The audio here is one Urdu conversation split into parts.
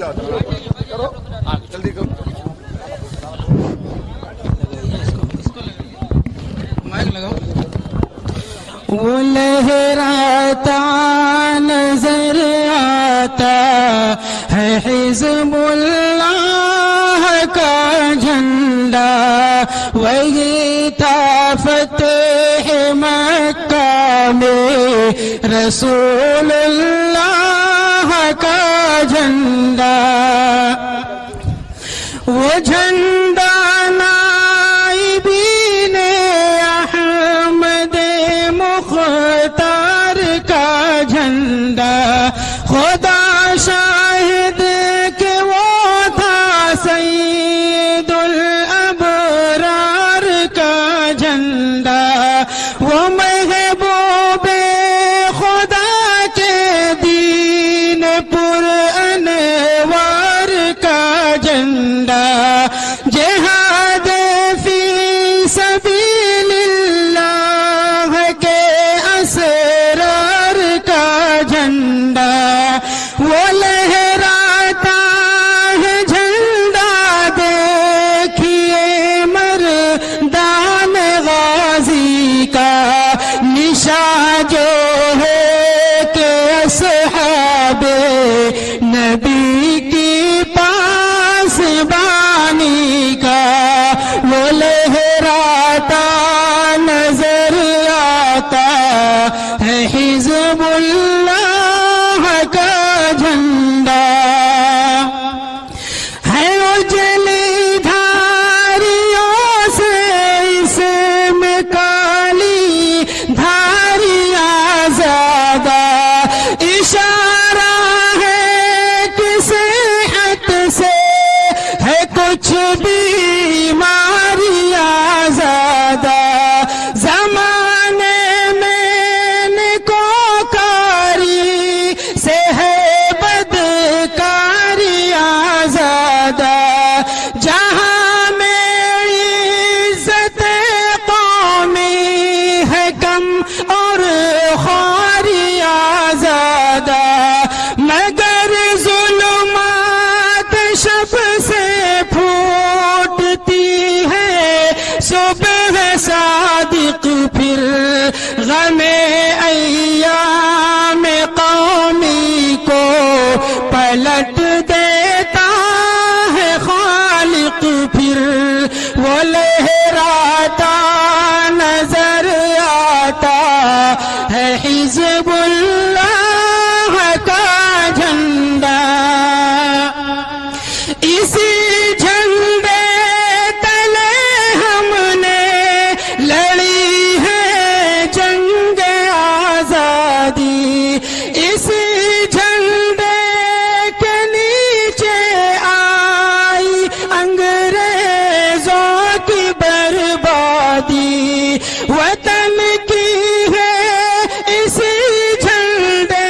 جلدی کرو مائک لگاؤ. وہ لہراتا نظر آتا ہے حزب اللہ کا جھنڈا، وہی تھا فتح مکہ میں رسول اللہ کا جھنڈا. وہ جھنڈا نائبین احمد مختار کا جھنڈا، خدا شاہد کہ وہ تھا سید الابرار کا جھنڈا. وہ محبوب خدا کے دین پر انوار کا جھنڈا، جہاد فی سبیل اللہ کے اسرار کا جھنڈا. وہ لہراتا ہے جھنڈا دیکھیے مردان غازی کا، نشان جو ہے کہ اصحاب نبی کی پاس بانی کا. وہ لہراتا نظر آتا ہے حزب اللہ کا جھنڈا، ہے اجلی دھاریوں سے اس میں کالی دھاریاں زیادہ، اشارہ ہے کہ صحت سے ہے کچھ بیماریاں زیادہ. زمانے میں نکوکاری سے ہے بدکاریاں زیادہ، جہاں میں عزت قومی ہے کم اور خواریاں زیادہ. مگر ظلمات شب سے پھوٹتی ہے صبح صادق، پھر غم ایام قومی کو پلٹ دیتا ہے خالق. پھر وہ لہراتا نظر آتا ہے حزب اللہ کا جھنڈا. اسی جھنڈے تلے ہم نے لڑی ہے جنگ آزادی، اسی جھنڈے کے نیچے آئی انگریزوں کی بربادی. وطن کی ہے اسی جھنڈے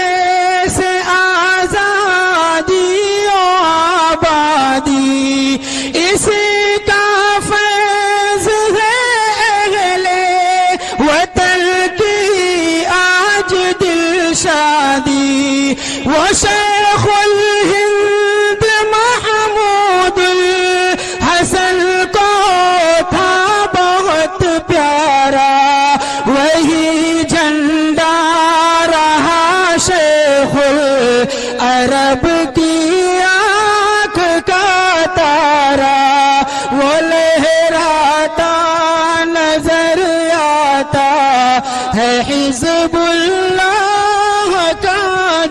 سے آزادی و آبادی، اسی کا فیض ہے اہل وطن کی آج دل شادی. وہ شیخ الہند محمود الحسن کو تھا بہت پیارا، وہی جھنڈا رہا شیخ العرب کی آنکھ کا تارا. وہ لہراتا نظر آتا ہے حزب اللہ کا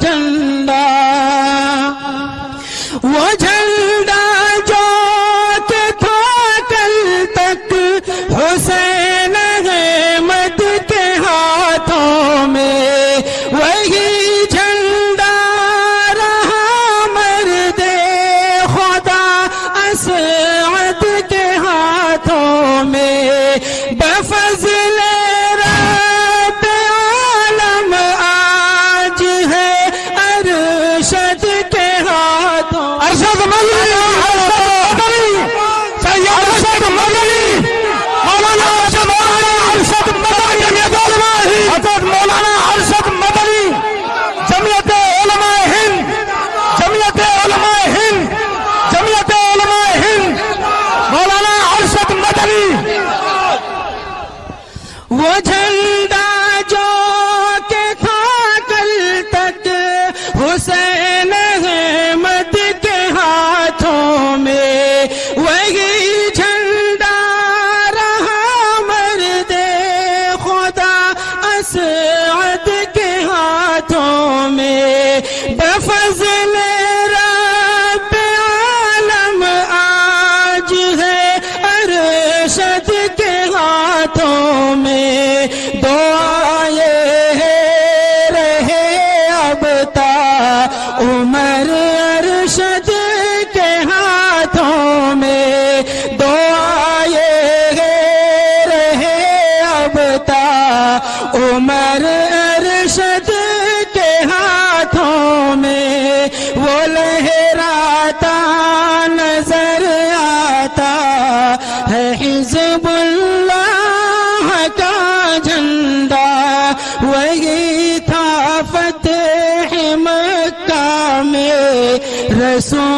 جھنڈا. وہ جھنڈا جو کہ تھا کل تک حسین احمد کے ہاتھوں میں، وہی جھنڈا رہا مرد خدا اسعد کے ہاتھوں میں. بفضل رب عالم آج ہے ارشد کے ہاتھوں. ارشد مولانا ارشد مدنی، مولانا ارشد مدنی، حضرت مولانا ارشد مدنی ابتا عمر ارشد کے ہاتھوں میں دعائے رہے ابتا عمر ارشد کے ہاتھوں میں وہ لہراتا نظر آتا ہے حزب اللہ کا جھنڈا وہی تھا فتح مکہ میں رسول